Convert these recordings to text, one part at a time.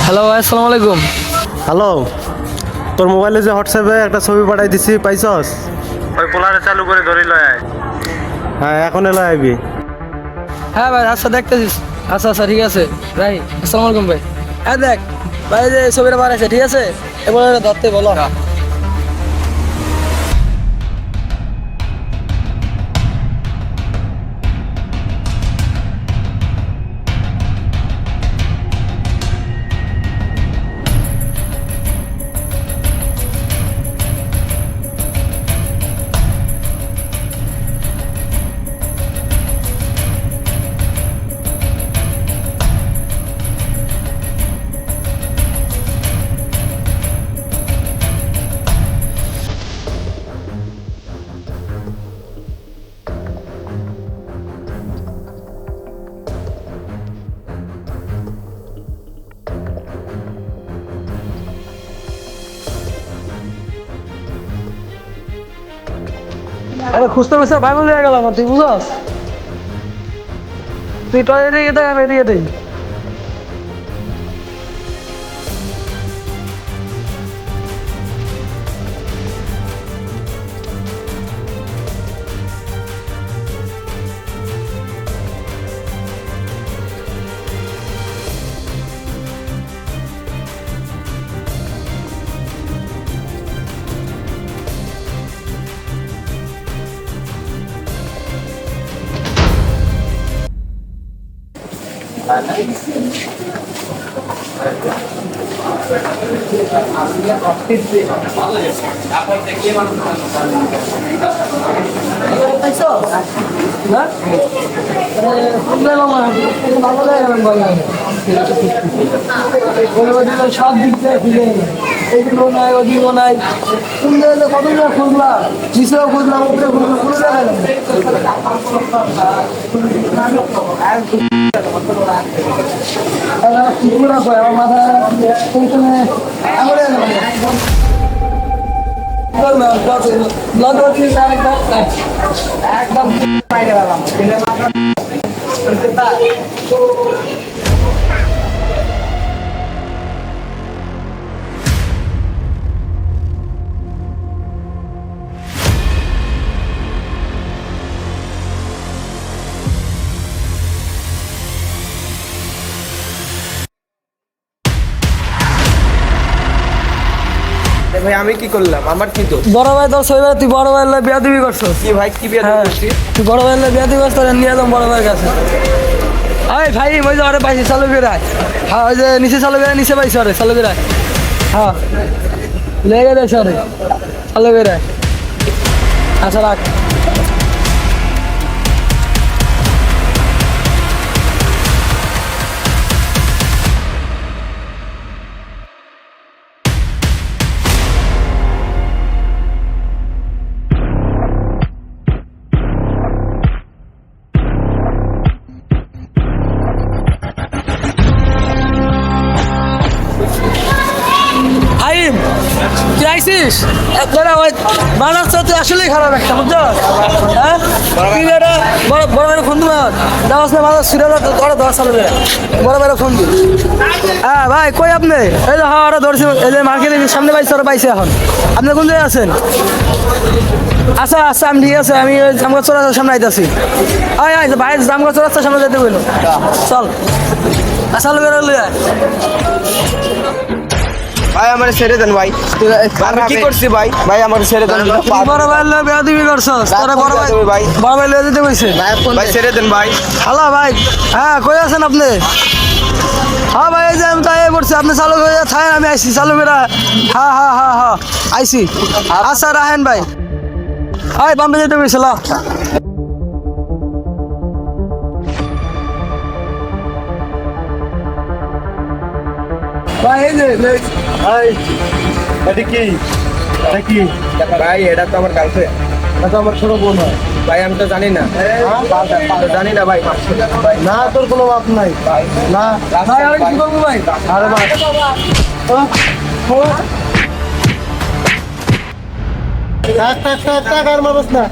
Hello ভাই, আসসালামু আলাইকুম। হ্যালো, তোর মোবাইলে যে হোয়াটসঅ্যাপে একটা ছবি পাঠাই দিছি পাইছস? ওই পোলারে চালু করে ধরে লয় আয়। হ্যাঁ, এখন এলো আইবি। হ্যাঁ ভাই, আচ্ছা দেখতেছিস। আচ্ছা আচ্ছা ঠিক আছে ভাই, আসসালামু আলাইকুম ভাই। হ্যাঁ দেখ ভাই, যে ছবিটা বানাইছে ঠিক আছে, এবার ধরতে বলো। আরে খুঁজতে খুঁজতে ভাই বলে গেলাম, তুই বুঝস? তুই টয়লেটে গিয়ে দেখ, আমি এদিকে দেই। সব দিক থেকে খুঁজে এদিকে নাই ওদিকেও নাই, কোন জায়গায় কতগুলো খুঁজলাম, নিচেও খুঁজলাম, উপরে খুঁজলাম, কোনো জায়গায় নাই। আমার মাথা টেনশনে একদম বাইরে গেলাম। ভাই আমি কি করলাম? আমার কি দোষ? বড় ভাই তোর ছবি, তুই বড় ভাই বিয়া দিবি করছো কি ভাই, কি বিয়ে হ্যাঁ, করছি? তুই বড় ভাই বিয়া দিবি করছো, নিয়ে যাম বড় ভাইয়ের কাছে। আরে ভাই, ওই যে আরে পাইছি চালু বেড়ায়। হ্যাঁ, ওই যে নিচে চালু বেড়ায়, নিচে পাইছি আরে চালু বেড়ায়। হ্যাঁ, লেগে দেয় সরে চালু বেড়ায়। আচ্ছা রাখ। আইম, তুই আইসিস? একবারে ওই বানাস তো তুই আসলেই খারাপ একটা, বুঝছো? হ্যাঁ, তুই এটা বড় বড় ভাইয়ের ফোন দিবা, যাওয়াস না মাথা সিরিয়াল ওরা দশ সালে বড় ভাইয়ের ফোন দিই। হ্যাঁ ভাই, কই আপনি? এই যে হ্যাঁ, ওরা ধরছি, এই যে মার্কেটের সামনে পাইছে, ওরা পাইছে এখন। আপনি কোন জায়গায় আছেন? আচ্ছা আচ্ছা, আমি ঠিক আছে, আমি ওই জামগাছ রাস্তার সামনে আইতাছি। আয় আয় ভাই, জামগাছ রাস্তার সামনে যেতে বললো, চল আসলে বেরোলে। ভাই আমার ছেড়ে দেন ভাই। আমি কি করছি ভাই? ভাই আমার ছেড়ে দেন। বড় ভাই বিয়া দিবি করছস, তোরা বড় ভাই বড় ভাই লয়ে যেতে কইছে। ভাই ছেড়ে দেন ভাই। হ্যালো ভাই, হ্যাঁ কই আছেন আপনি? হ্যাঁ ভাই, এই যে আমি তাই করছি, আপনি চালু করে থাকেন, আমি আইছি চালু করে। হ্যাঁ হ্যাঁ হ্যাঁ হ্যাঁ আইছি। আচ্ছা রাহেন ভাই, হাই বাম্বে যেতে কইছিল। ভাই এই যে ভাই, এটা কি? এটা কি? ভাই এটা তো আমার গার্লফ্রেন্ড। এটা তো আমার ছোট বোন হয়। ভাই আমি তো জানি না, তো জানি না ভাই। না, তোর কোনো বাপ নাই। না ভাই আমি কি করবো ভাই? আরে ভাই, থাক থাক থাক থাক, আর মারস না।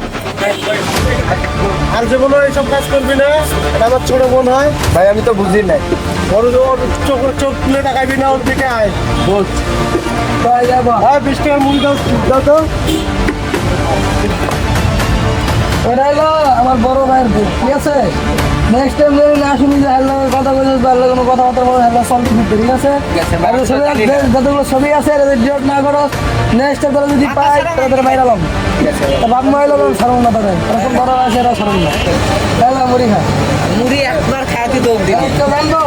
আর জীবনে এইসব কাজ করবি না, এটা আমার ছোট বোন হয়। ভাই আমি তো বুঝি নাই। ওর ওর চোখ তুলে তাকাবি না ওর দিকে আয় বল তাই যাবা হ্যাঁ 20 টাকার মুড়ি দাও দাও তো এটা হলো আমার বড় ভাইয়ের বুক ঠিক আছে নেক্সট টাইম যদি না শুনি যে হ্যালো কথা বলতে পারলে কোনো কথাবার্তা বলো হ্যালো সলভ করতে ঠিক আছে আর ছবি যতগুলো ছবি আছে যদি ডিলিট না করো নেক্সট টাইম তোরা যদি পাই তোদের বাইরে এলাম বাপ মা এলো সরম না তোদের এরকম বড় আছে এরা সরম না হ্যালো মুড়ি খা মুড়ি একবার খাইতে তো জানবো